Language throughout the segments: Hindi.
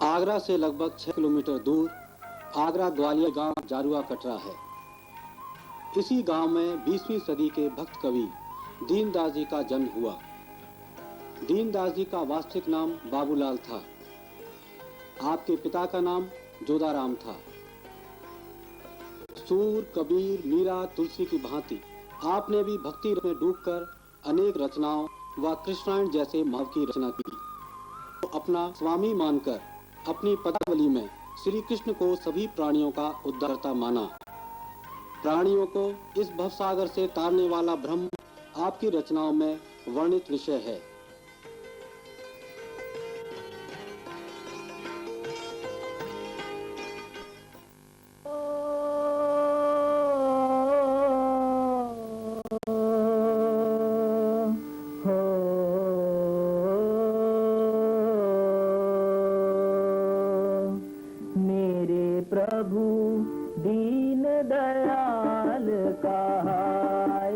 आगरा से लगभग 6 किलोमीटर दूर आगरा ग्वालियर गांव जारुआ कटरा है। इसी गांव में 20वीं सदी के भक्त कवि दीनदास जी का जन्म हुआ। दीनदास जी का वास्तविक नाम बाबूलाल था। आपके पिता का नाम जोदाराम था। सूर, कबीर, मीरा, तुलसी की भांति आपने भी भक्ति में डूबकर अनेक रचनाओं व कृष्णायण जैसे भाव की रचना की। तो अपना स्वामी मानकर अपनी पदावली में श्री कृष्ण को सभी प्राणियों का उद्धारता माना। प्राणियों को इस भवसागर से तारने वाला ब्रह्म आपकी रचनाओं में वर्णित विषय है। प्रभु दीन दयाल कहाए,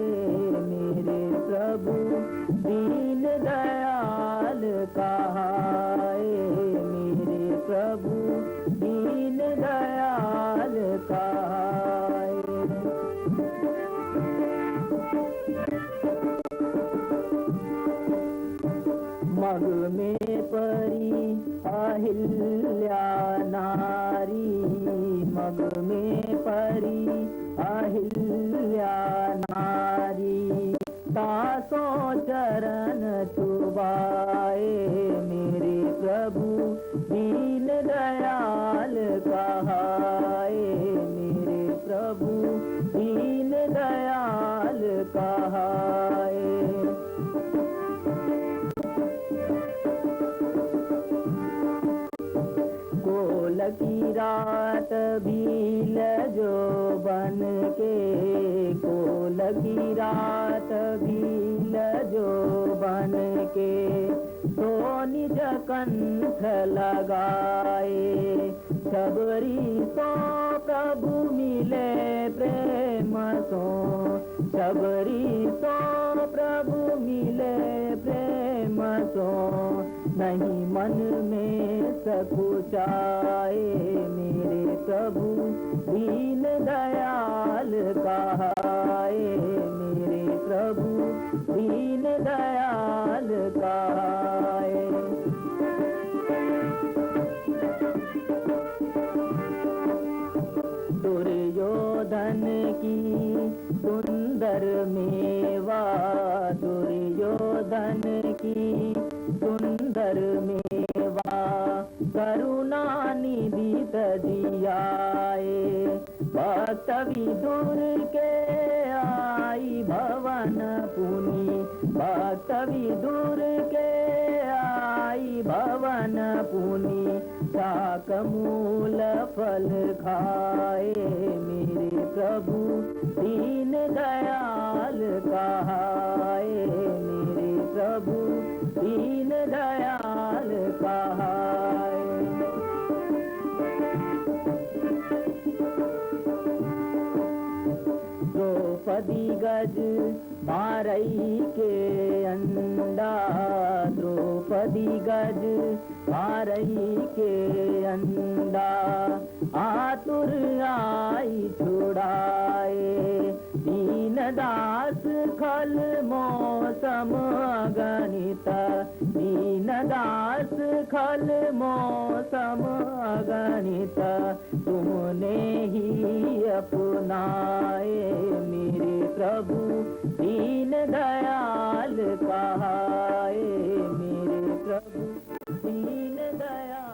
मेरे प्रभु दीन दयाल कहाए, मेरे प्रभु दीन दयाल कहाए। मग में परी अहिल्या नारी, मग में परी अहिल्या नारी, तासो चरण चुबाए, मेरे प्रभु दीन दयाल कहाए, मेरे प्रभु दीन दयाल कहाए। गोल की रात भील जो बन के, गोल की रात भील जो बन के, तो निज कंठ लगाए, सबरी सो प्रभु मिले प्रेम सो, सबरी सो प्रभु मिले प्रेम सो, नहीं मन में सकुचाए, मेरे प्रभु दीन दयाल कहाए, मेरे प्रभु दीन दयाल कहाए। दुर्योधन की सुंदर मेवा, की सुंदर मेवा करुणा निधि तजियाए। भक्त विदुर के आई भवन पुनि, भक्त विदुर के आई भवन पुनि, शाक मूल फल खाए। मेरे प्रभु दीन दयाल कहाए, मेरे प्रभु दीन दयाल कहाए। द्रौपदी गज मारई के अंडा, द्रौपदी गज मारई के अंडा, आतुर आई छुड़ाए। दीन दास खल मौसम अगणित, दीन दास खल मौसम अगणित, तुमने ही अपनाए। मेरे प्रभु दीन दयाल कहाए, मेरे प्रभु दीन दयाल।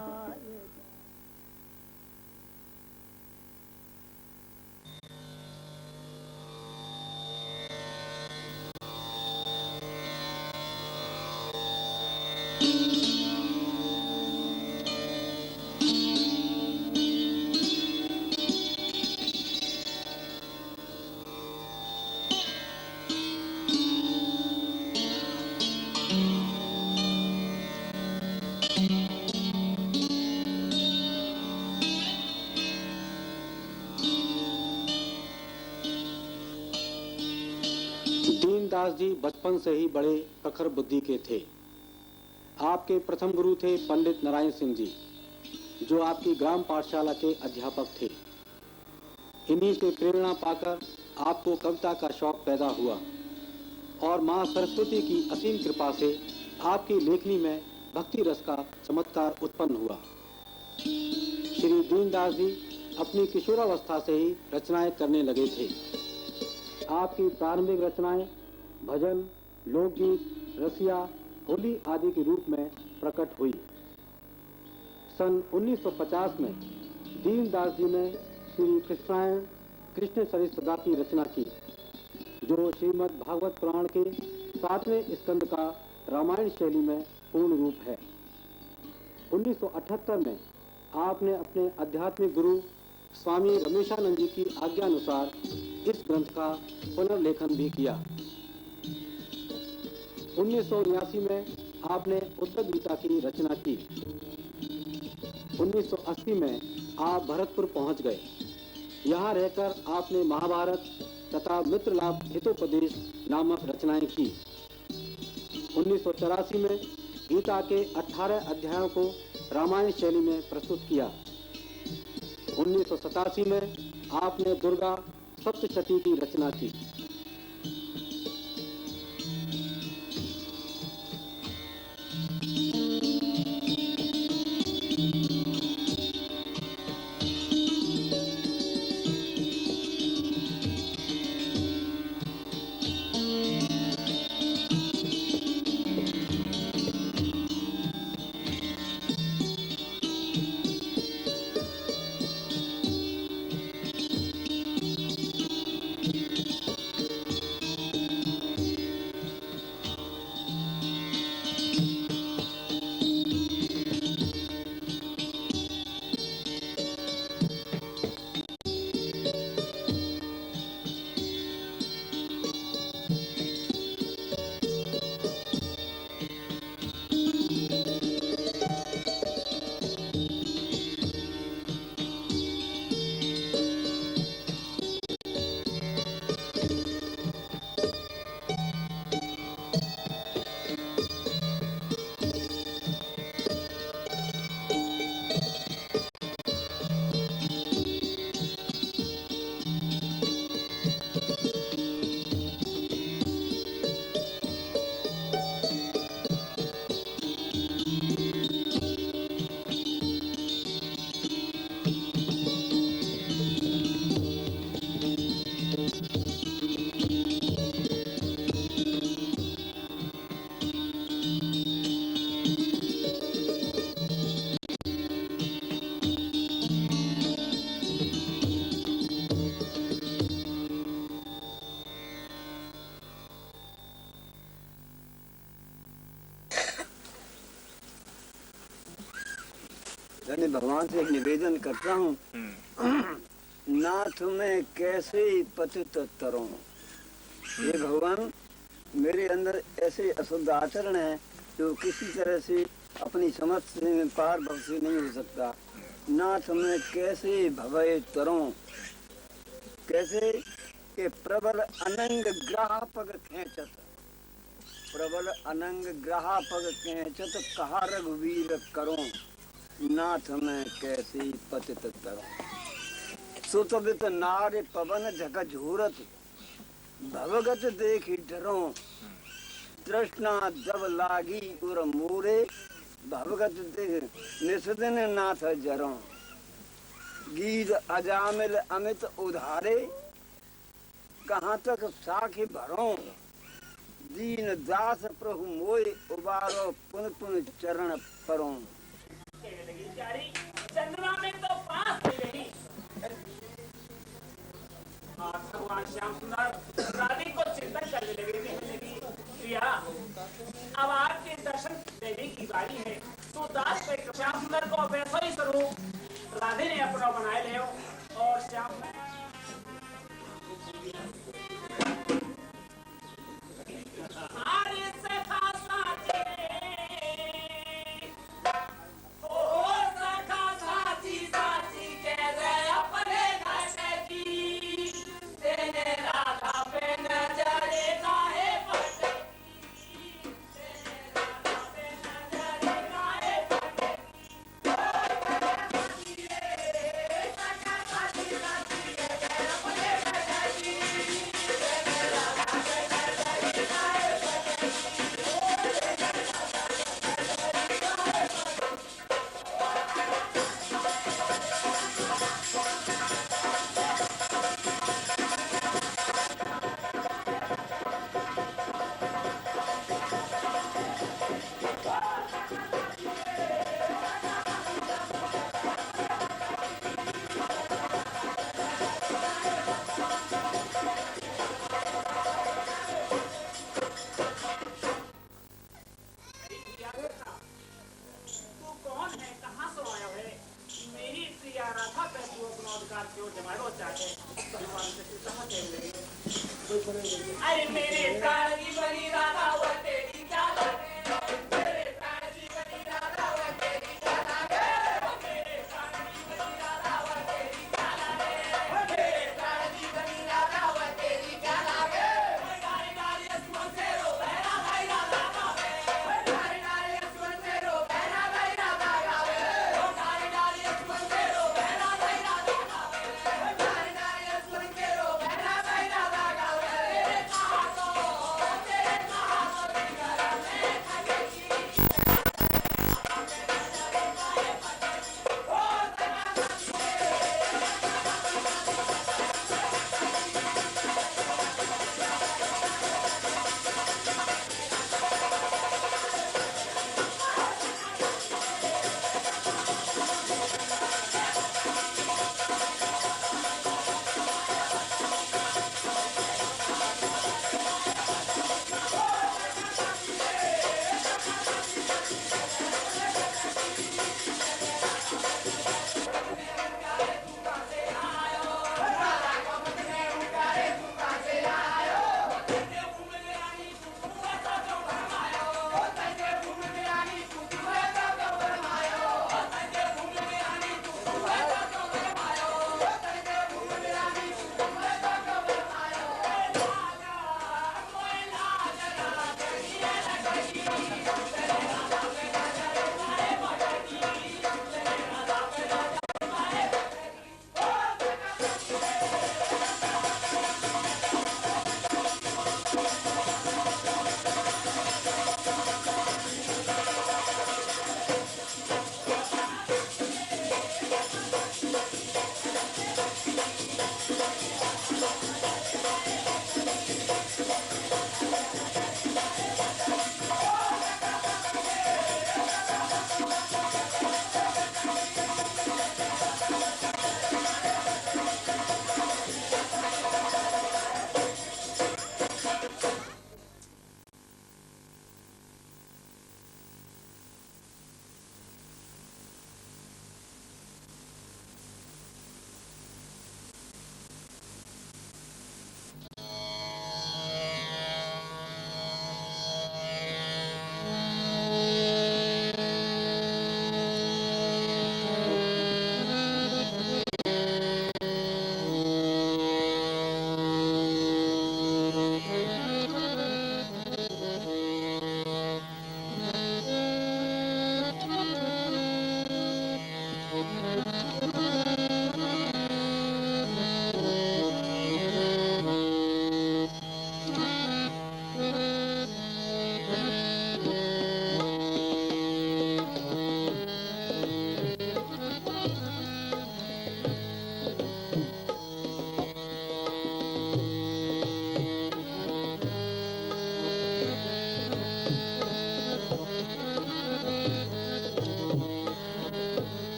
दीनदास जी बचपन से ही बड़े प्रखर बुद्धि के थे। आपके प्रथम गुरु थे पंडित नारायण सिंह जी, जो आपकी ग्राम पाठशाला के अध्यापक थे। इन्हीं से प्रेरणा पाकर आपको कविता का शौक पैदा हुआ और माँ सरस्वती की असीम कृपा से आपकी लेखनी में भक्ति रस का चमत्कार उत्पन्न हुआ। श्री दीनदास जी अपनी किशोरावस्था से ही रचनाएं करने लगे थे। आपकी प्रारंभिक रचनाएं भजन, लोकगीत, रसिया, होली आदि के रूप में प्रकट हुई। सन 1950 में दीनदास जी ने श्री कृष्णायण कृष्ण सरिसदा की रचना की, जो श्रीमद् भागवत पुराण के 7वें स्कंद का रामायण शैली में पूर्ण रूप है। 1978 में आपने अपने आध्यात्मिक गुरु स्वामी रमेशानंद जी की आज्ञानुसार इस ग्रंथ का पुनर्लेखन भी किया। 1979 में आपने उद्धव गीता की रचना की। 1980 में आप भरतपुर पहुंच गए। यहाँ रहकर आपने महाभारत तथा मित्रलाभ हितोपदेश नामक रचनाएं की। 1984 में गीता के 18 अध्यायों को रामायण शैली में प्रस्तुत किया। 1987 में आपने दुर्गा सप्तशती की रचना की। यानी भगवान से एक निवेदन करता हूँ, नाथ में कैसे पतित तरों। ये भगवान, मेरे अंदर ऐसे अशुद्ध आचरण है जो किसी तरह से अपनी समझ से पार भव से नहीं हो सकता। नाथ में कैसे भवय तरों, कैसे के प्रबल अनंग ग्राहपग खेचत, प्रबल अनंग ग्राहपग खेचत कहा रघुवीर करों, नाथ में कैसे पतित तरों। सुतबित नारे पवन झक झूरत, भवगत देखी डरों, तृष्णा जब लागी उर मूरे, भवगत देख निस्दिन नाथ जरों। गीत अजामिल अमित उधारे, कहाँ तक साखी भरों, दीन दास प्रभु मोय उबारो पुन पुन चरण परों। चंद्रमा में तो पास ले गई और भगवान श्याम सुंदर रानी को चिंतन करने लगे। प्रिया, अब आपके दर्शन देने की बारी है। तो दास पे श्याम सुंदर को वैसा ही स्वरूप राधे ने अपना बनाए ले और श्याम आरे से खासा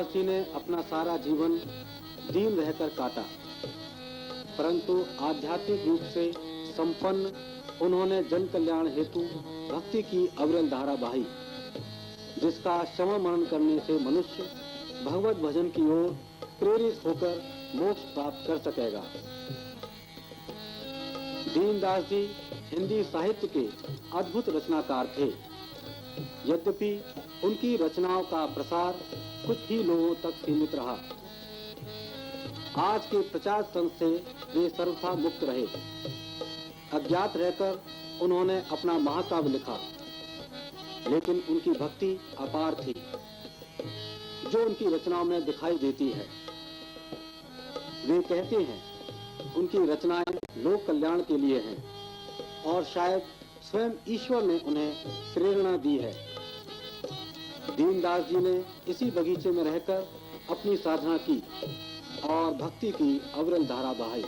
दीनदास जी ने अपना सारा जीवन दीन रहकर काटा, परंतु आध्यात्मिक रूप से संपन्न उन्होंने जन कल्याण हेतु भक्ति की अविरल धारा बहाई, जिसका श्रवण मनन करने से मनुष्य भगवत भजन की ओर प्रेरित होकर मोक्ष प्राप्त कर सकेगा। दीनदास जी हिंदी साहित्य के अद्भुत रचनाकार थे। यद्यपि उनकी रचनाओं का प्रसार कुछ ही लोगों तक सीमित रहा। आज के प्रचार तंत्र से वे सर्वथा मुक्त रहे। अज्ञात रहकर उन्होंने अपना महाकाव्य लिखा, लेकिन उनकी भक्ति अपार थी, जो उनकी रचनाओं में दिखाई देती है। वे कहते हैं उनकी रचनाएं लोक कल्याण के लिए हैं और शायद स्वयं ईश्वर ने उन्हें प्रेरणा दी है। दीनदास जी ने इसी बगीचे में रहकर अपनी साधना की और भक्ति की अविरल धारा बहाई।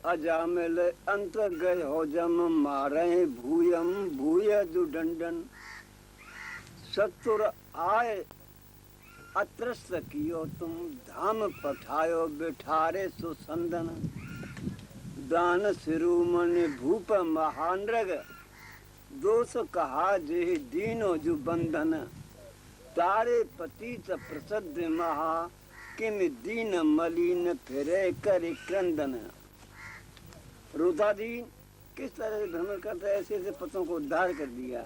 अजामिल अंत गए हो जम मारे भूयम भूय दुडंडन सतुर आए अत्रस्त कियो तुम धाम पठायो बिठारे सुसंदन दान सिरुमन भूप महानृग दोष कहा जे दीनो जु बंधन तारे पतित प्रसिद्ध महा किम दीन मलिन फिरे कर क्रंदन। रोधादीन किस तरह से भ्रमण करता है, ऐसे ऐसे पतों को उद्धार कर दिया।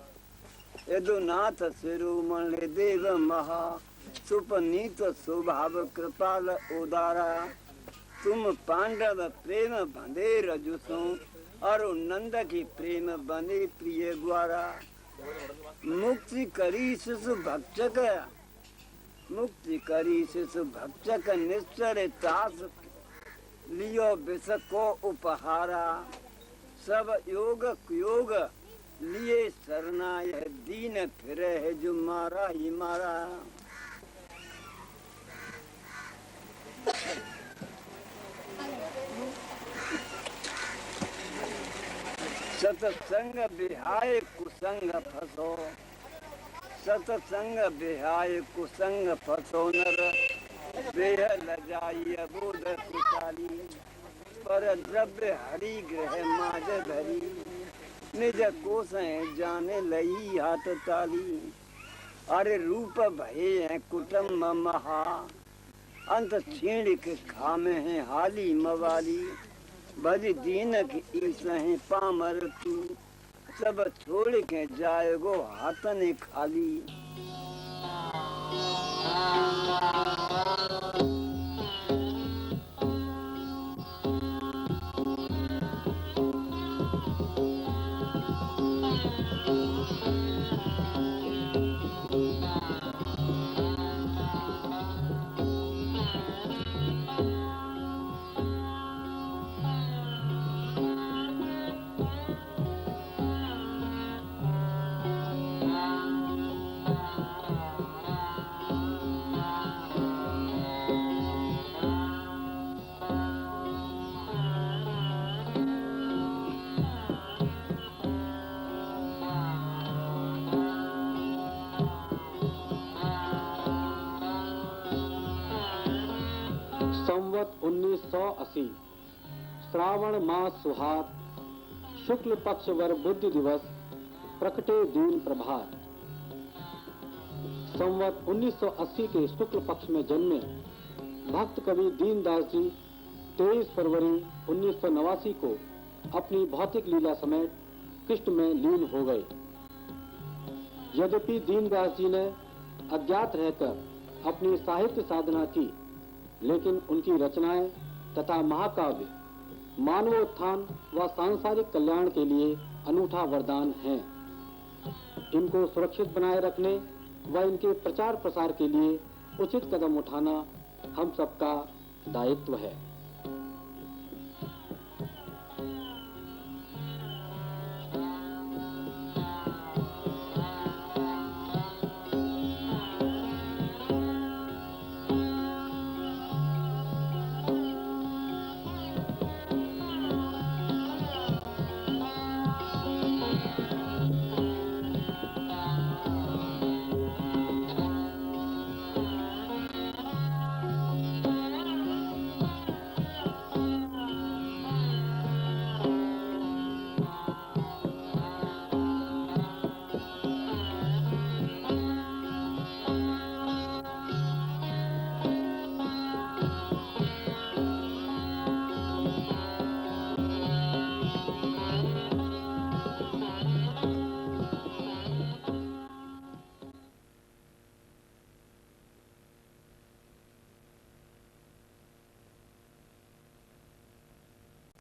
यदुनाथ सिरुमन देव महा सुपनीत स्वभाव कृपाल उदारा तुम पांडव प्रेम बंधे रजुसो और नंद की प्रेम बंधे प्रिय द्वारा मुक्ति करी शिशु भक्षक मुक्ति करी शिशु भक्षक निश्चर तास लियो विष को उपहारा सब योग कुयोग लिए सरना यह दीन फिरे है जो मारा ही मारा। सतसंग बिहाय कुसंग फसो सतसंग बिहाय कुसंग फसो नर बेह लजाई अबोध कुशाली पर द्रव्य हरि ग्रह माज धरी निज कोस जाने लई हाथ ताली अरे रूप भये हैं कुटुम्ब महा अंत छीण के खामे हैं हाली मवाली भज दीन की ईस हैं पामर तू सब छोड़ के जाएगो हाथन खाली। संवत 1980 श्रावण मास सुहाग शुक्ल पक्ष वर बुद्ध दिवस प्रकटे दीन प्रभात। संवत 1980 के शुक्ल पक्ष में जन्मे भक्त कवि दीनदास जी 23 फरवरी 1989 को अपनी भौतिक लीला समेत कृष्ण में लीन हो गए। यद्यपि दीनदास जी ने अज्ञात रहकर अपनी साहित्य साधना की, लेकिन उनकी रचनाएं तथा महाकाव्य मानवोत्थान व सांसारिक कल्याण के लिए अनूठा वरदान हैं। इनको सुरक्षित बनाए रखने व इनके प्रचार प्रसार के लिए उचित कदम उठाना हम सबका दायित्व है।